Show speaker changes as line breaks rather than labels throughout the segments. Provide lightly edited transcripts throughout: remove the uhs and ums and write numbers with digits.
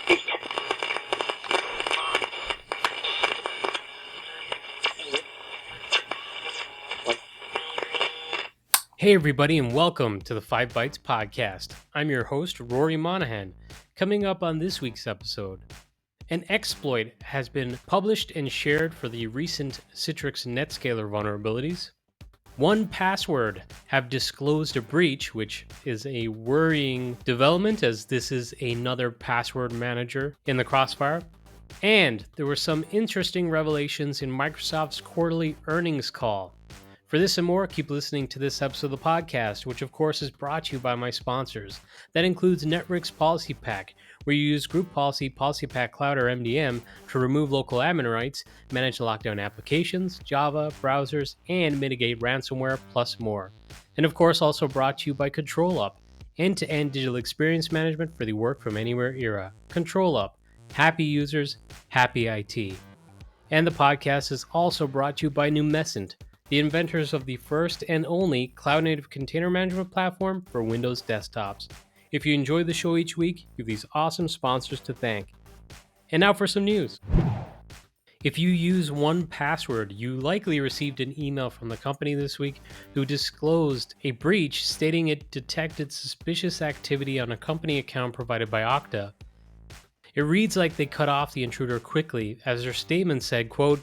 Hey everybody, and welcome to the 5 Bytes podcast. I'm your host, Rory Monahan. Coming up on this week's episode, an exploit has been published and shared for the recent Citrix NetScaler vulnerabilities. 1Password have disclosed a breach, which is a worrying development as this is another password manager in the crossfire. And there were some interesting revelations in Microsoft's quarterly earnings call. For this and more, keep listening to this episode of the podcast, which of course is brought to you by my sponsors. That includes Network's Policy Pack, where you use Group Policy, Policy Pack Cloud, or MDM to remove local admin rights, manage lockdown applications, Java, browsers, and mitigate ransomware, plus more. And of course, also brought to you by ControlUp, end-to-end digital experience management for the work from anywhere era. ControlUp, happy users, happy IT. And the podcast is also brought to you by Numescent, the inventors of the first and only cloud-native container management platform for Windows desktops. If you enjoy the show each week, you have these awesome sponsors to thank. And now for some news. If you use 1Password, you likely received an email from the company this week who disclosed a breach stating it detected suspicious activity on a company account provided by Okta. It reads like they cut off the intruder quickly, as their statement said, quote,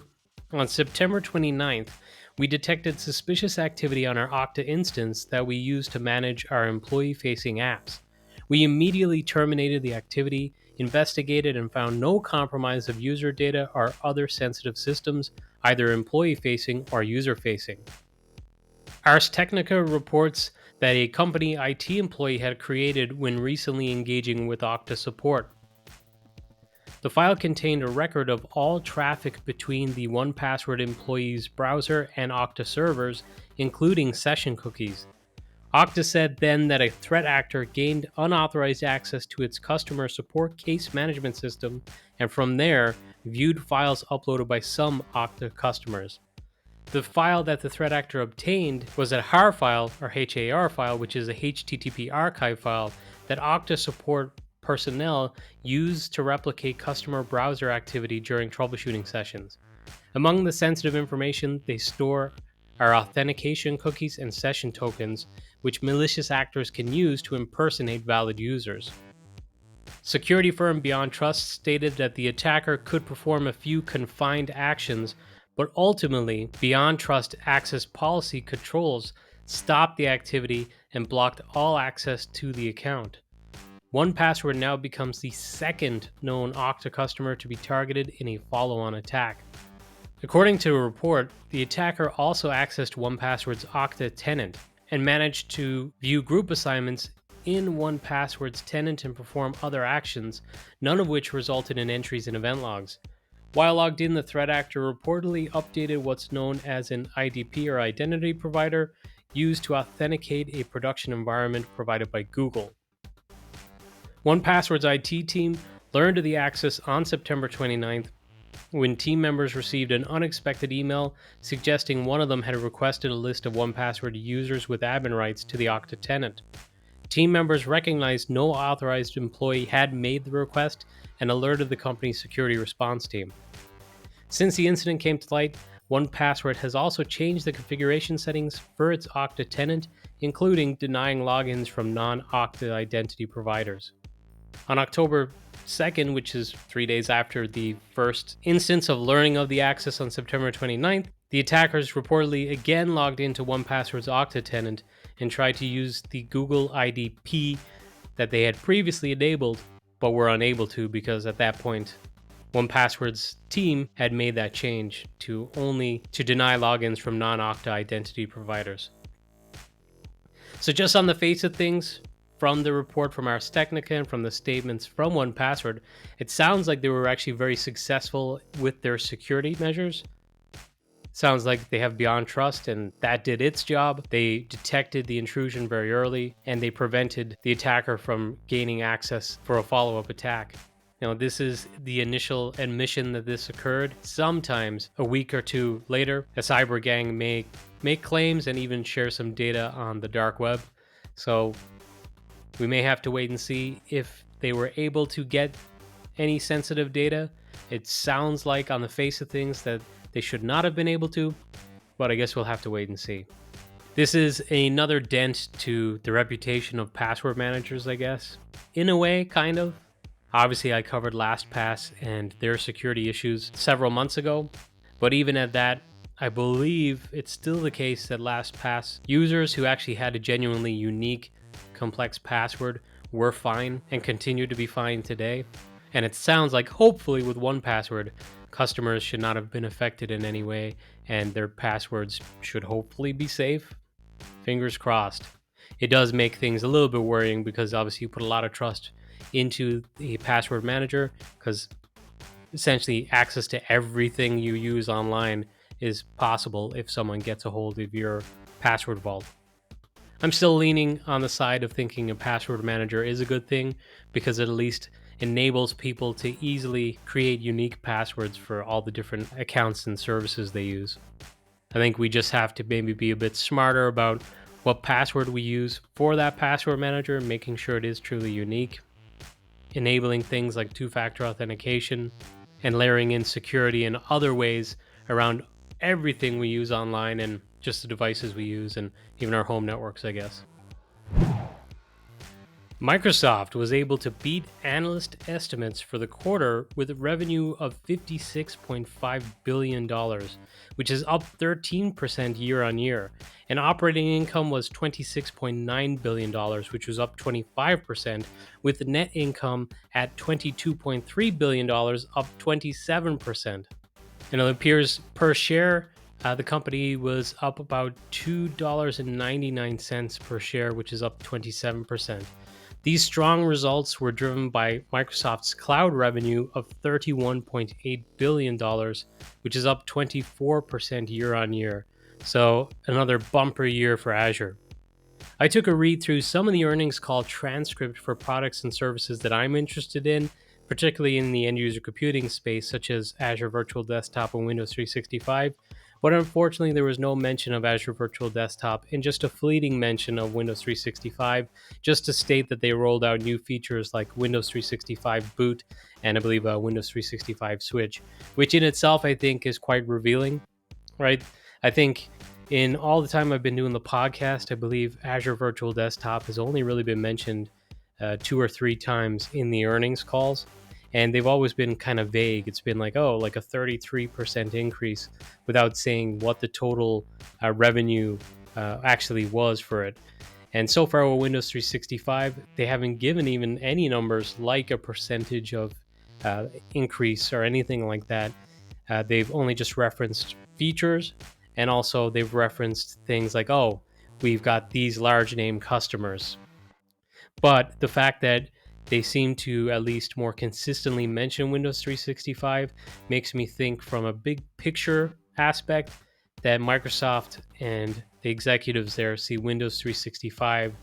"On September 29th, we detected suspicious activity on our Okta instance that we use to manage our employee-facing apps. We immediately terminated the activity, investigated, and found no compromise of user data or other sensitive systems, either employee-facing or user-facing." Ars Technica reports that a company IT employee had created when recently engaging with Okta support. The file contained a record of all traffic between the 1Password employee's browser and Okta servers, including session cookies. Okta said then that a threat actor gained unauthorized access to its customer support case management system, and from there, viewed files uploaded by some Okta customers. The file that the threat actor obtained was a HAR file, or HAR file, which is a HTTP archive file that Okta support personnel use to replicate customer browser activity during troubleshooting sessions. Among the sensitive information they store are authentication cookies and session tokens, which malicious actors can use to impersonate valid users. Security firm Beyond Trust stated that the attacker could perform a few confined actions, but ultimately, Beyond Trust access policy controls stopped the activity and blocked all access to the account. 1Password now becomes the second known Okta customer to be targeted in a follow-on attack. According to a report, the attacker also accessed 1Password's Okta tenant and managed to view group assignments in 1Password's tenant and perform other actions, none of which resulted in entries in event logs. While logged in, the threat actor reportedly updated what's known as an IDP or identity provider used to authenticate a production environment provided by Google. 1Password's IT team learned of the access on September 29th when team members received an unexpected email suggesting one of them had requested a list of 1Password users with admin rights to the Okta tenant. Team members recognized no authorized employee had made the request and alerted the company's security response team. Since the incident came to light, 1Password has also changed the configuration settings for its Okta tenant, including denying logins from non-Okta identity providers. On October 2nd, which is 3 days after the first instance of learning of the access on September 29th, the attackers reportedly again logged into 1Password's Okta tenant and tried to use the Google IDP that they had previously enabled, but were unable to because at that point, 1Password's team had made that change to deny logins from non-Okta identity providers. So just on the face of things, from the report from Ars Technica and from the statements from 1Password, it sounds like they were actually very successful with their security measures. Sounds like they have Beyond Trust, and that did its job. They detected the intrusion very early, and they prevented the attacker from gaining access for a follow-up attack. You know, this is the initial admission that this occurred. Sometimes a week or two later, a cyber gang may make claims and even share some data on the dark web. So we may have to wait and see if they were able to get any sensitive data. It sounds like on the face of things that they should not have been able to, but I guess we'll have to wait and see. This is another dent to the reputation of password managers, I guess. In a way, kind of. Obviously, I covered LastPass and their security issues several months ago, but even at that, I believe it's still the case that LastPass users who actually had a genuinely unique, complex password were fine and continue to be fine today. And it sounds like, hopefully, with 1Password, customers should not have been affected in any way, and their passwords should hopefully be safe. Fingers crossed. It does make things a little bit worrying because obviously you put a lot of trust into the password manager, because essentially access to everything you use online is possible if someone gets a hold of your password vault. I'm still leaning on the side of thinking a password manager is a good thing because it at least enables people to easily create unique passwords for all the different accounts and services they use. I think we just have to maybe be a bit smarter about what password we use for that password manager, making sure it is truly unique, enabling things like two-factor authentication, and layering in security in other ways around everything we use online and just the devices we use and even our home networks, I guess. Microsoft was able to beat analyst estimates for the quarter with a revenue of $56.5 billion, which is up 13% year on year. And operating income was $26.9 billion, which was up 25%, with net income at $22.3 billion, up 27%. And it appears per share, the company was up about $2.99 per share, which is up 27%. These strong results were driven by Microsoft's cloud revenue of $31.8 billion, which is up 24% year on year. So another bumper year for Azure. I took a read through some of the earnings call transcript for products and services that I'm interested in, particularly in the end user computing space, such as Azure Virtual Desktop and Windows 365. But unfortunately, there was no mention of Azure Virtual Desktop and just a fleeting mention of Windows 365, just to state that they rolled out new features like Windows 365 Boot and I believe Windows 365 Switch, which in itself I think is quite revealing, right? I think in all the time I've been doing the podcast, I believe Azure Virtual Desktop has only really been mentioned 2 or 3 times in the earnings calls. And they've always been kind of vague. It's been like, oh, like a 33% increase without saying what the total revenue actually was for it. And so far with Windows 365, they haven't given even any numbers like a percentage of increase or anything like that. They've only just referenced features, and also they've referenced things like, oh, we've got these large name customers. But the fact that they seem to at least more consistently mention Windows 365 makes me think from a big picture aspect that Microsoft and the executives there see Windows 365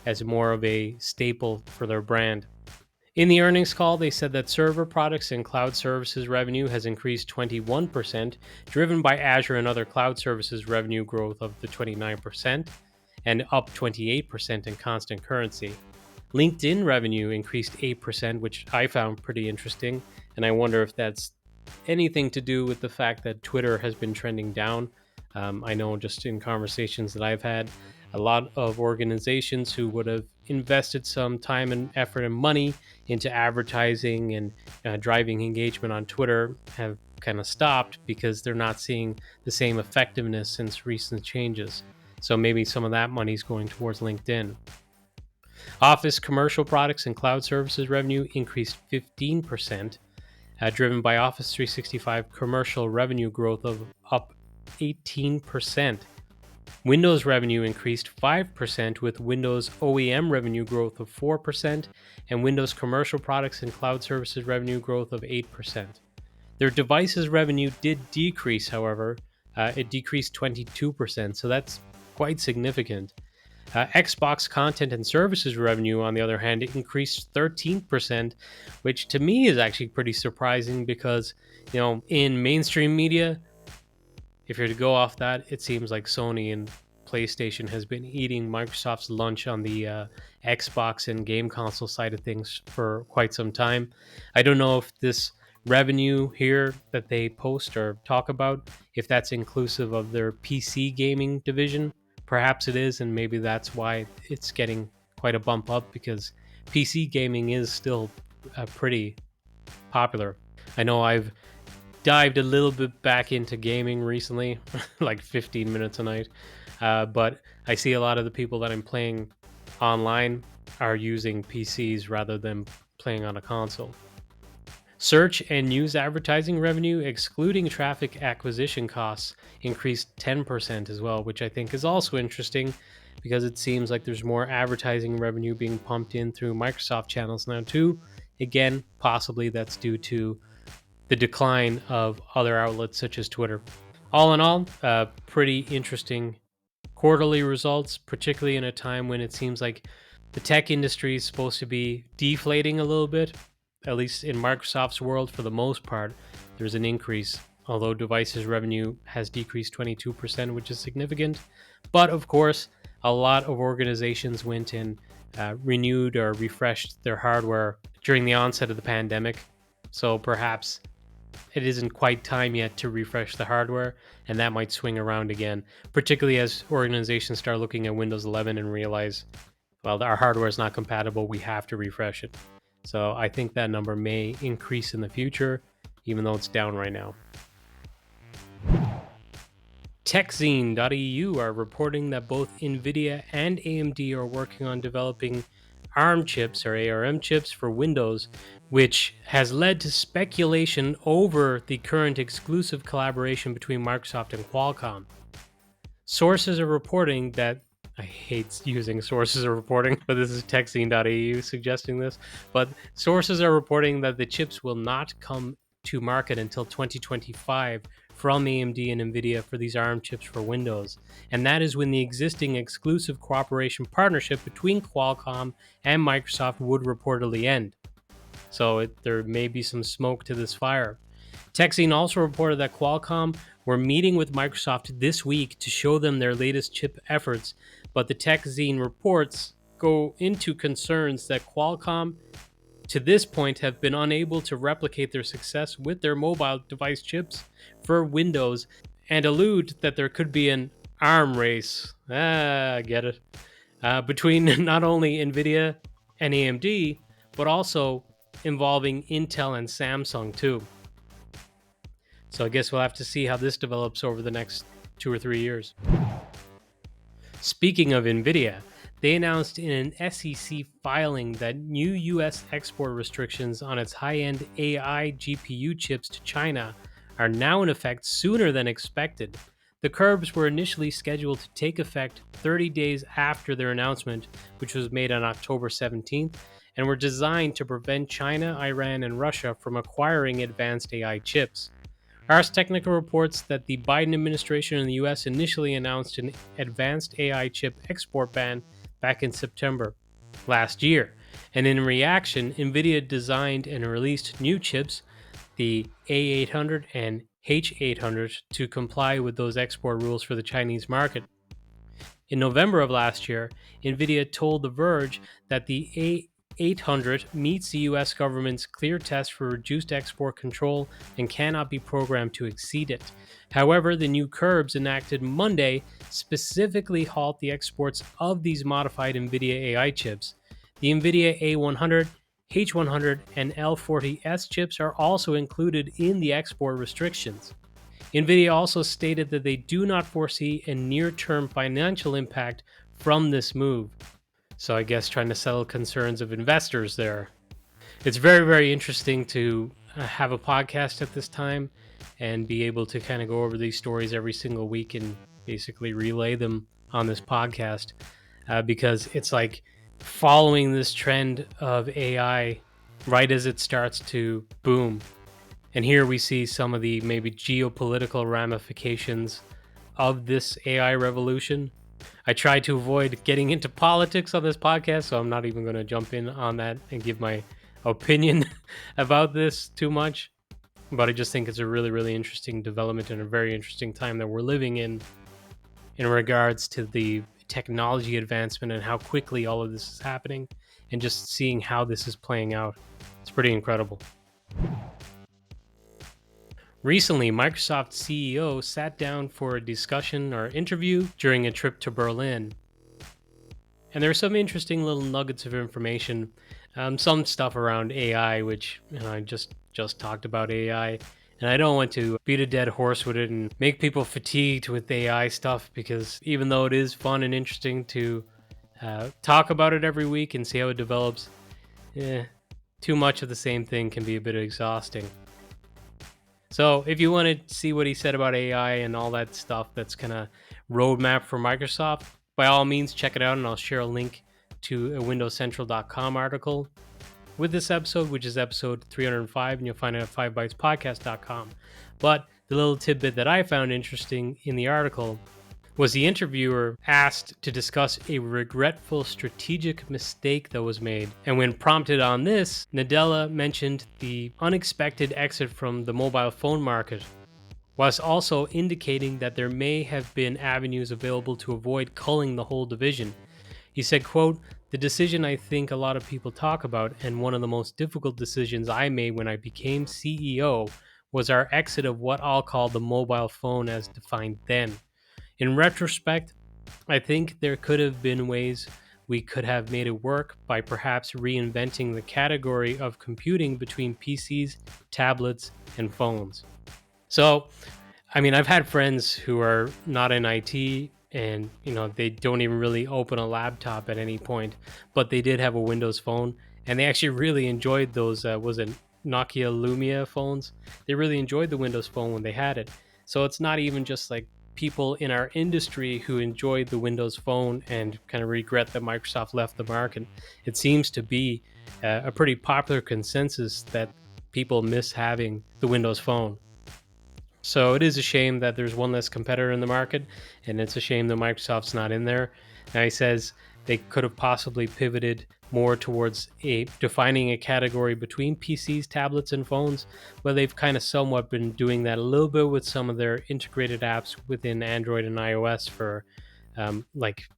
as more of a staple for their brand. In the earnings call, they said that server products and cloud services revenue has increased 21%, driven by Azure and other cloud services revenue growth of the 29% and up 28% in constant currency. LinkedIn revenue increased 8%, which I found pretty interesting, and I wonder if that's anything to do with the fact that Twitter has been trending down. I know just in conversations that I've had, a lot of organizations who would have invested some time and effort and money into advertising and driving engagement on Twitter have kind of stopped because they're not seeing the same effectiveness since recent changes. So maybe some of that money is going towards LinkedIn. Office commercial products and cloud services revenue increased 15%, driven by Office 365 commercial revenue growth of up 18%. Windows revenue increased 5%, with Windows OEM revenue growth of 4% and Windows commercial products and cloud services revenue growth of 8%. Their devices revenue did decrease, however. It decreased 22%, so that's quite significant. Xbox content and services revenue, on the other hand, increased 13%, which to me is actually pretty surprising because, in mainstream media, if you're to go off that, it seems like Sony and PlayStation has been eating Microsoft's lunch on the Xbox and game console side of things for quite some time. I don't know if this revenue here that they post or talk about, if that's inclusive of their PC gaming division. Perhaps it is, and maybe that's why it's getting quite a bump up, because PC gaming is still pretty popular. I know I've dived a little bit back into gaming recently, like 15 minutes a night. But I see a lot of the people that I'm playing online are using PCs rather than playing on a console. Search and news advertising revenue, excluding traffic acquisition costs, increased 10% as well, which I think is also interesting because it seems like there's more advertising revenue being pumped in through Microsoft channels now too. Again, possibly that's due to the decline of other outlets such as Twitter. All in all, pretty interesting quarterly results, particularly in a time when it seems like the tech industry is supposed to be deflating a little bit. At least in Microsoft's world, for the most part, there's an increase, although devices revenue has decreased 22%, which is significant. But of course, a lot of organizations went and renewed or refreshed their hardware during the onset of the pandemic. So perhaps it isn't quite time yet to refresh the hardware, and that might swing around again, particularly as organizations start looking at Windows 11 and realize, well, our hardware is not compatible, we have to refresh it. So I think that number may increase in the future, even though it's down right now. TechZine.eu are reporting that both NVIDIA and AMD are working on developing ARM chips or ARM chips for Windows, which has led to speculation over the current exclusive collaboration between Microsoft and Qualcomm. Sources are reporting that, I hate using sources are reporting, but this is TechZine.eu suggesting this, but sources are reporting that the chips will not come to market until 2025 from AMD and NVIDIA for these ARM chips for Windows. And that is when the existing exclusive cooperation partnership between Qualcomm and Microsoft would reportedly end. So there may be some smoke to this fire. TechZine also reported that Qualcomm were meeting with Microsoft this week to show them their latest chip efforts, but the TechZine reports go into concerns that Qualcomm to this point have been unable to replicate their success with their mobile device chips for Windows, and allude that there could be an ARM race. Get it? Between not only NVIDIA and AMD, but also involving Intel and Samsung too. So I guess we'll have to see how this develops over the next 2 or 3 years. Speaking of NVIDIA, they announced in an SEC filing that new US export restrictions on its high-end AI GPU chips to China are now in effect sooner than expected. The curbs were initially scheduled to take effect 30 days after their announcement, which was made on October 17th, and were designed to prevent China, Iran, and Russia from acquiring advanced AI chips. Ars Technica reports that the Biden administration in the US initially announced an advanced AI chip export ban back in September last year, and in reaction, NVIDIA designed and released new chips, the A800 and H800, to comply with those export rules for the Chinese market. In November of last year, NVIDIA told The Verge that the A800 meets the US government's clear test for reduced export control and cannot be programmed to exceed it. However, the new curbs enacted Monday specifically halt the exports of these modified NVIDIA AI chips. The NVIDIA A100, H100, and L40S chips are also included in the export restrictions. NVIDIA also stated that they do not foresee a near-term financial impact from this move. So I guess trying to settle concerns of investors there. It's very, very interesting to have a podcast at this time and be able to kind of go over these stories every single week and basically relay them on this podcast, because it's like following this trend of AI right as it starts to boom. And here we see some of the maybe geopolitical ramifications of this AI revolution. I try to avoid getting into politics on this podcast, so I'm not even going to jump in on that and give my opinion about this too much. But I just think it's a really, really interesting development and a very interesting time that we're living in. in regards to the technology advancement and how quickly all of this is happening, and just seeing how this is playing out. It's pretty incredible. Recently, Microsoft's CEO sat down for a discussion or interview during a trip to Berlin. And there are some interesting little nuggets of information, some stuff around AI, which I just talked about AI. And I don't want to beat a dead horse with it and make people fatigued with AI stuff, because even though it is fun and interesting to talk about it every week and see how it develops, too much of the same thing can be a bit exhausting. So if you want to see what he said about AI and all that stuff that's kind of roadmap for Microsoft, by all means, check it out, and I'll share a link to a windowscentral.com article with this episode, which is episode 305, and you'll find it at 5bytespodcast.com. But the little tidbit that I found interesting in the article was the interviewer asked to discuss a regretful strategic mistake that was made. And when prompted on this, Nadella mentioned the unexpected exit from the mobile phone market, whilst also indicating that there may have been avenues available to avoid culling the whole division. He said, quote, "The decision I think a lot of people talk about, and one of the most difficult decisions I made when I became CEO, was our exit of what I'll call the mobile phone as defined then. In retrospect, I think there could have been ways we could have made it work by perhaps reinventing the category of computing between PCs, tablets, and phones." So, I mean, I've had friends who are not in IT, and they don't even really open a laptop at any point, but they did have a Windows phone, and they actually really enjoyed those was it Nokia Lumia phones. They really enjoyed the Windows phone when they had it. So it's not even just like people in our industry who enjoyed the Windows phone and kind of regret that Microsoft left the market. It seems to be a pretty popular consensus that people miss having the Windows phone. So it is a shame that there's one less competitor in the market, and it's a shame that Microsoft's not in there. Now, he says they could have possibly pivoted more towards defining a category between PCs, tablets, and phones, but they've kind of somewhat been doing that a little bit with some of their integrated apps within Android and iOS for like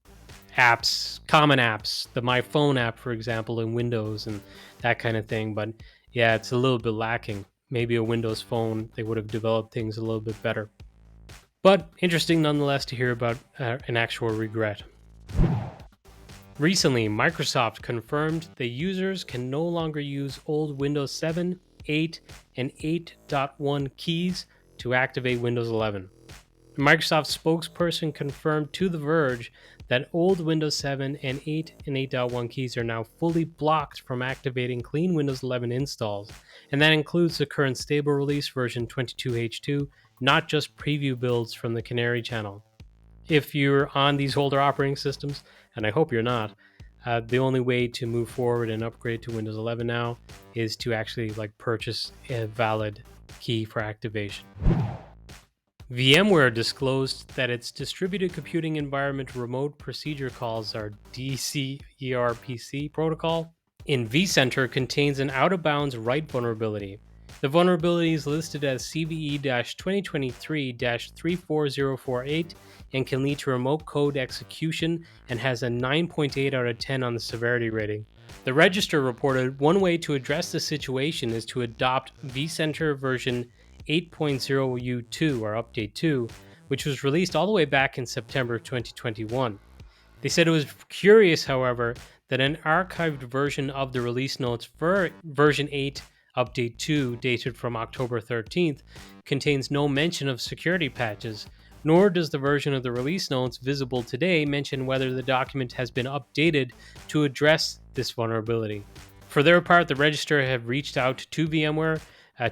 apps, common apps, the My Phone app, for example, in Windows and that kind of thing. But yeah, it's a little bit lacking. Maybe a Windows phone, they would have developed things a little bit better. But interesting nonetheless to hear about an actual regret. Recently, Microsoft confirmed that users can no longer use old Windows 7, 8, and 8.1 keys to activate Windows 11. A Microsoft spokesperson confirmed to The Verge that old Windows 7 and 8 and 8.1 keys are now fully blocked from activating clean Windows 11 installs, and that includes the current stable release version 22H2, not just preview builds from the Canary channel. If you're on these older operating systems, and I hope you're not, the only way to move forward and upgrade to Windows 11 now is to actually purchase a valid key for activation. VMware disclosed that its distributed computing environment remote procedure calls, or DCERPC protocol, in vCenter contains an out-of-bounds write vulnerability. The vulnerability is listed as CVE-2023-34048 and can lead to remote code execution, and has a 9.8 out of 10 on the severity rating. The Register reported one way to address the situation is to adopt vCenter version 8.0U2, or Update 2, which was released all the way back in September 2021. They said it was curious, however, that an archived version of the release notes for version 8 Update 2, dated from October 13th, contains no mention of security patches, nor does the version of the release notes visible today mention whether the document has been updated to address this vulnerability. For their part, the Register have reached out to VMware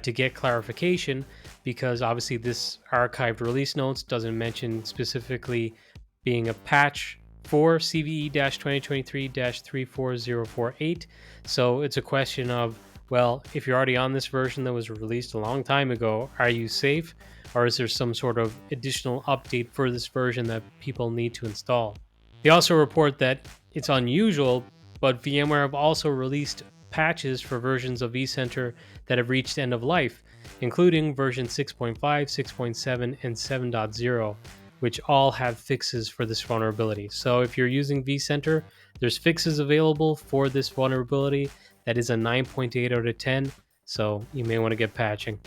to get clarification, because obviously this archived release notes doesn't mention specifically being a patch for CVE-2023-34048. So it's a question of, well, if you're already on this version that was released a long time ago, are you safe? Or is there some sort of additional update for this version that people need to install? They also report that it's unusual, but VMware have also released patches for versions of vCenter that have reached end of life, including version 6.5, 6.7, and 7.0. which all have fixes for this vulnerability. So if you're using vCenter, there's fixes available for this vulnerability. That is a 9.8 out of 10, so you may want to get patching.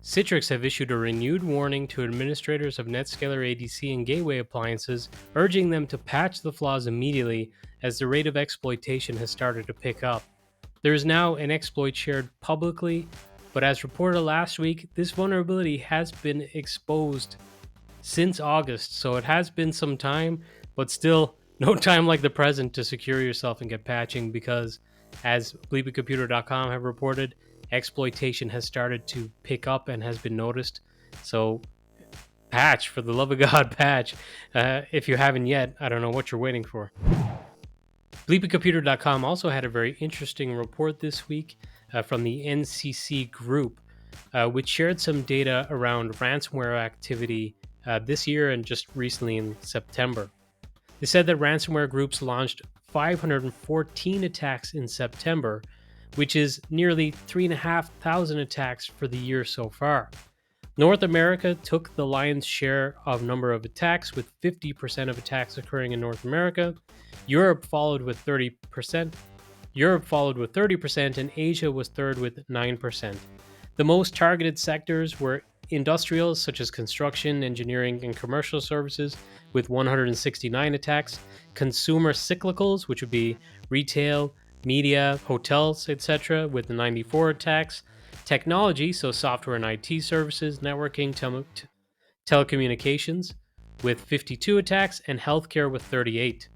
Citrix have issued a renewed warning to administrators of NetScaler ADC and gateway appliances, urging them to patch the flaws immediately as the rate of exploitation has started to pick up. There is now an exploit shared publicly, but as reported last week, this vulnerability has been exposed since August, so it has been some time, but still no time like the present to secure yourself and get patching because, as bleepingcomputer.com have reported, exploitation has started to pick up and has been noticed. So patch, for the love of God, patch. If you haven't yet, I don't know what you're waiting for. Bleepingcomputer.com also had a very interesting report this week from the NCC group, which shared some data around ransomware activity this year and just recently in September. They said that ransomware groups launched 514 attacks in September, which is nearly 3,500 attacks for the year so far. North America took the lion's share of number of attacks, with 50% of attacks occurring in North America. Europe followed with 30%. And Asia was third with 9%. The most targeted sectors were industrials such as construction, engineering, and commercial services with 169 attacks, consumer cyclicals, which would be retail, media, hotels, etc., with 94 attacks, technology, so software and IT services, networking, telecommunications, with 52 attacks, and healthcare with 38.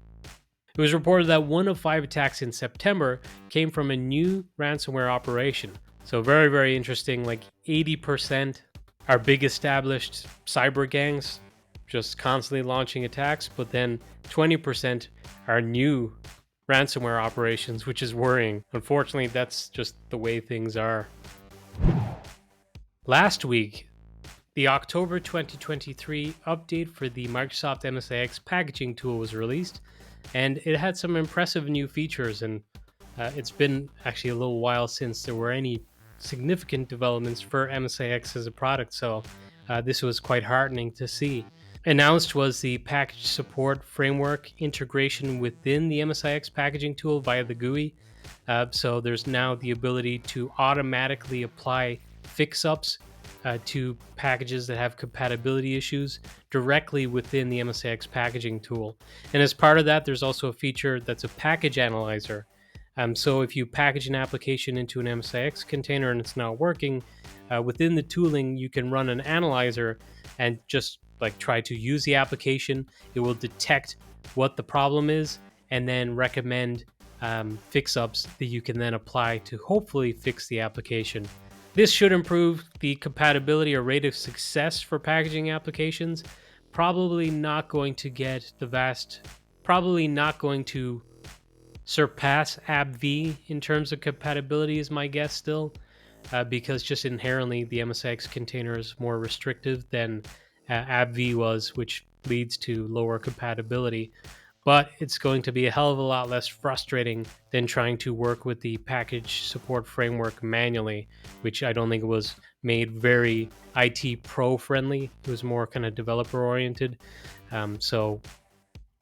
It was reported that 1 of 5 attacks in September came from a new ransomware operation. So very, very interesting. Like 80% are big established cyber gangs just constantly launching attacks, but then 20% are new ransomware operations, which is worrying. Unfortunately, that's just the way things are. Last week, the October 2023 update for the Microsoft MSIX packaging tool was released, and it had some impressive new features, and it's been actually a little while since there were any significant developments for MSIX as a product, so this was quite heartening to see. Announced was the package support framework integration within the MSIX packaging tool via the GUI. So there's now the ability to automatically apply fix-ups to packages that have compatibility issues directly within the MSIX packaging tool. And as part of that, there's also a feature that's a package analyzer. So if you package an application into an MSIX container and it's not working, within the tooling, you can run an analyzer and just try to use the application. It will detect what the problem is and then recommend fix-ups that you can then apply to hopefully fix the application. This should improve the compatibility or rate of success for packaging applications. Probably not going to surpass AppV in terms of compatibility is my guess still, because just inherently the MSIX container is more restrictive than AppV was, which leads to lower compatibility. But it's going to be a hell of a lot less frustrating than trying to work with the package support framework manually, which I don't think was made very IT pro friendly. It was more kind of developer oriented. So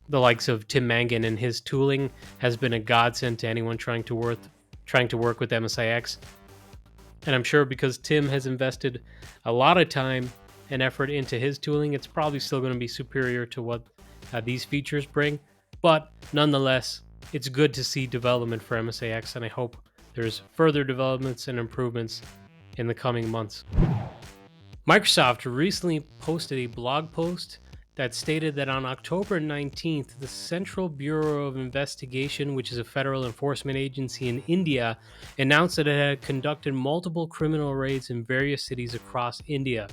the likes of Tim Mangan and his tooling has been a godsend to anyone trying to work with MSIX. And I'm sure because Tim has invested a lot of time and effort into his tooling, it's probably still going to be superior to what these features bring. But nonetheless, it's good to see development for MSIX, and I hope there's further developments and improvements in the coming months. Microsoft recently posted a blog post that stated that on October 19th, the Central Bureau of Investigation, which is a federal enforcement agency in India, announced that it had conducted multiple criminal raids in various cities across India.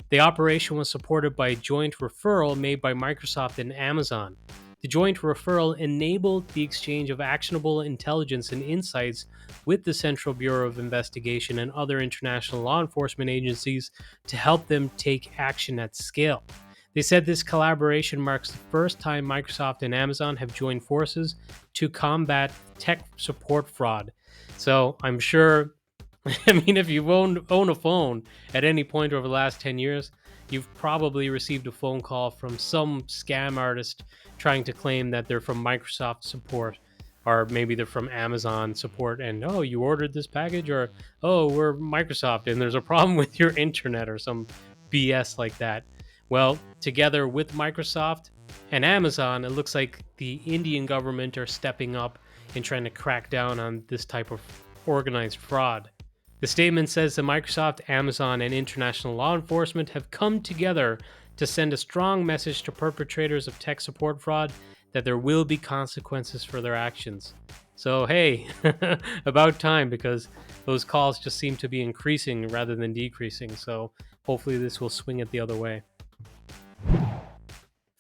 The operation was supported by a joint referral made by Microsoft and Amazon. The joint referral enabled the exchange of actionable intelligence and insights with the Central Bureau of Investigation and other international law enforcement agencies to help them take action at scale. They said this collaboration marks the first time Microsoft and Amazon have joined forces to combat tech support fraud. So I'm sure, if you own a phone at any point over the last 10 years, you've probably received a phone call from some scam artist trying to claim that they're from Microsoft support, or maybe they're from Amazon support, and oh, you ordered this package, or oh, we're Microsoft and there's a problem with your internet, or some BS like that. Well, together with Microsoft and Amazon, it looks like the Indian government are stepping up and trying to crack down on this type of organized fraud. The statement says that Microsoft, Amazon, and international law enforcement have come together to send a strong message to perpetrators of tech support fraud that there will be consequences for their actions. So, hey, about time, because those calls just seem to be increasing rather than decreasing. So, hopefully, this will swing it the other way.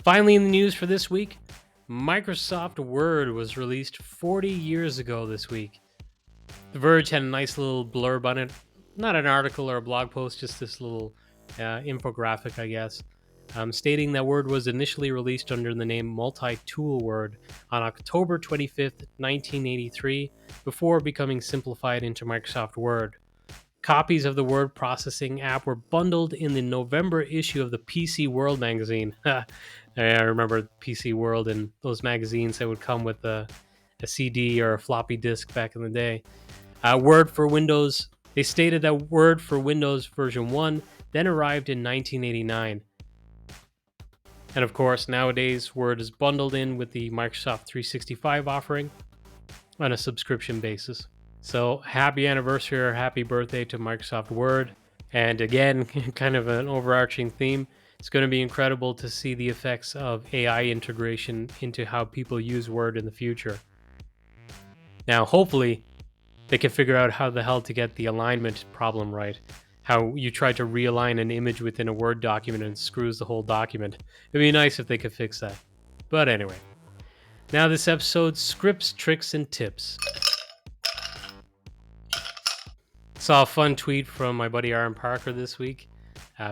Finally, in the news for this week, Microsoft Word was released 40 years ago this week. The Verge had a nice little blurb on it. Not an article or a blog post, just this little infographic, I guess, stating that Word was initially released under the name Multi-Tool Word on October 25th, 1983, before becoming simplified into Microsoft Word. Copies of the word processing app were bundled in the November issue of the PC World magazine. I remember PC World and those magazines that would come with a CD or a floppy disk back in the day. Word for Windows. They stated that Word for Windows version 1 then arrived in 1989. And of course, nowadays, Word is bundled in with the Microsoft 365 offering on a subscription basis. So happy anniversary or happy birthday to Microsoft Word. And again, kind of an overarching theme. It's going to be incredible to see the effects of AI integration into how people use Word in the future. Now, hopefully, they can figure out how the hell to get the alignment problem right. How you try to realign an image within a Word document and it screws the whole document. It'd be nice if they could fix that. But anyway, now this episode's scripts, tricks, and tips. Saw a fun tweet from my buddy Aaron Parker this week,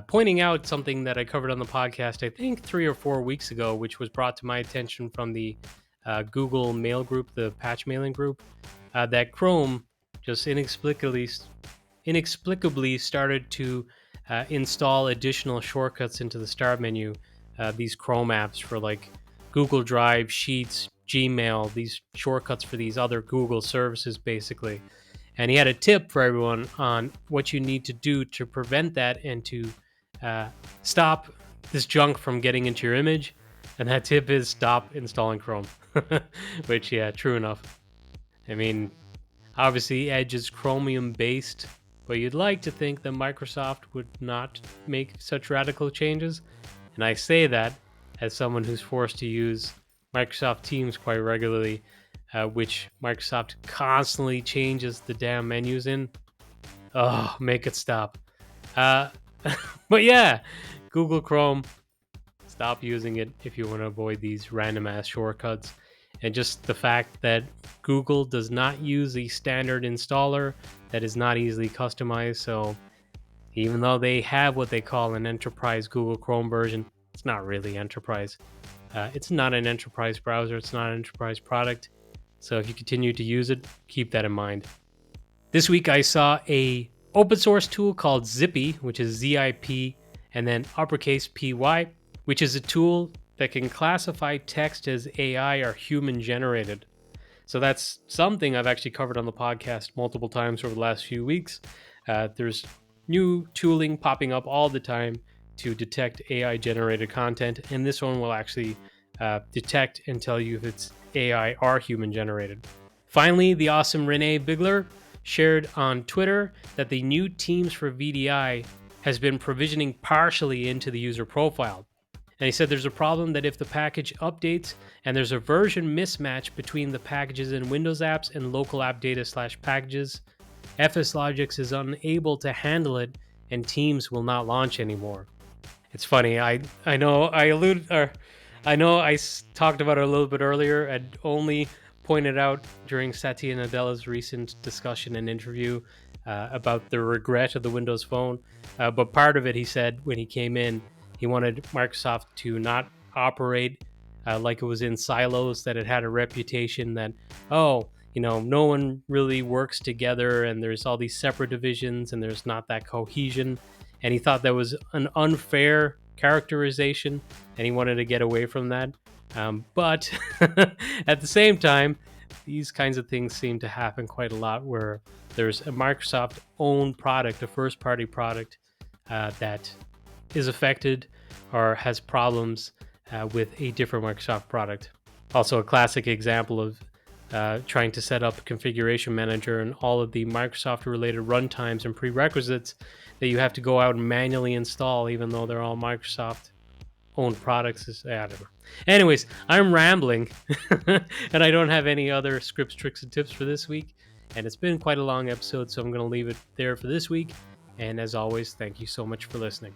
pointing out something that I covered on the podcast, I think 3 or 4 weeks ago, which was brought to my attention from the Google mail group, the patch mailing group, that Chrome just inexplicably started to install additional shortcuts into the start menu, these Chrome apps for like Google Drive, Sheets, Gmail, these shortcuts for these other Google services, basically. And he had a tip for everyone on what you need to do to prevent that and to stop this junk from getting into your image. And that tip is stop installing Chrome, which, yeah, true enough. I mean, obviously, Edge is Chromium based, but you'd like to think that Microsoft would not make such radical changes. And I say that as someone who's forced to use Microsoft Teams quite regularly, which Microsoft constantly changes the damn menus in. Oh, make it stop. But yeah, Google Chrome, stop using it if you want to avoid these random ass shortcuts. And just the fact that Google does not use a standard installer that is not easily customized. So even though they have what they call an enterprise Google Chrome version, it's not really enterprise. It's not an enterprise browser. It's not an enterprise product. So if you continue to use it, keep that in mind. This week I saw a open source tool called Zippy, which is ZIP and then uppercase PY, which is a tool that can classify text as AI or human generated. So that's something I've actually covered on the podcast multiple times over the last few weeks. There's new tooling popping up all the time to detect AI generated content, and this one will actually detect and tell you if it's AI or human generated. Finally, the awesome Renee Bigler shared on Twitter that the new Teams for VDI has been provisioning partially into the user profile. And he said there's a problem that if the package updates and there's a version mismatch between the packages in Windows apps and local app data /packages, FSLogix is unable to handle it and Teams will not launch anymore. It's funny, I know I talked about it a little bit earlier. I'd only pointed out during Satya and Nadella's recent discussion and interview about the regret of the Windows Phone. But part of it, he said, when he came in, he wanted Microsoft to not operate like it was in silos, that it had a reputation that, no one really works together and there's all these separate divisions and there's not that cohesion. and he thought that was an unfair characterization, and he wanted to get away from that. But at the same time, these kinds of things seem to happen quite a lot, where there's a Microsoft-owned product, a first-party product, that is affected or has problems with a different Microsoft product. Also, a classic example of trying to set up a configuration manager and all of the Microsoft-related runtimes and prerequisites that you have to go out and manually install, even though they're all Microsoft-owned products. I don't know. Anyways, I'm rambling, and I don't have any other scripts, tricks, and tips for this week. And it's been quite a long episode, so I'm going to leave it there for this week. And as always, thank you so much for listening.